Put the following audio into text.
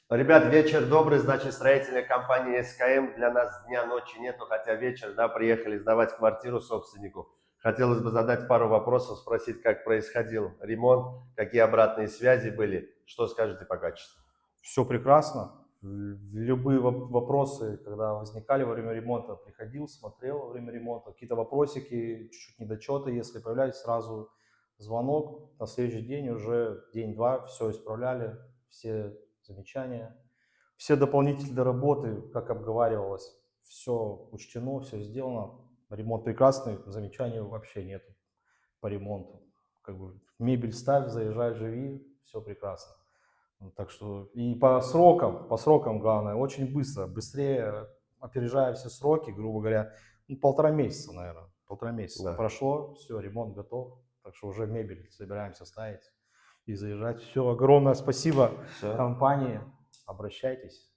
Ребят, вечер добрый, значит, строительная компания СКМ. Для нас дня, ночи нету, хотя вечер, да, приехали сдавать квартиру собственнику. Хотелось бы задать пару вопросов, спросить, как происходил ремонт, какие обратные связи были, что скажете по качеству? Все прекрасно. Любые вопросы, когда возникали во время ремонта, приходил, смотрел во время ремонта. Какие-то вопросики, чуть-чуть недочеты, если появлялись, сразу звонок. На следующий день уже день-два все исправляли, все замечания, все дополнительные работы, как обговаривалось, все учтено, все сделано. Ремонт прекрасный, замечаний вообще нет по ремонту. Как бы мебель ставь, заезжай, живи, все прекрасно. Так что и по срокам главное, очень быстро, быстрее, опережая все сроки, грубо говоря, ну, 1,5 месяца, наверное, 1,5 месяца Да. прошло, все, ремонт готов, так что уже мебель собираемся ставить и заезжать. Все, огромное спасибо Все. компании, обращайтесь.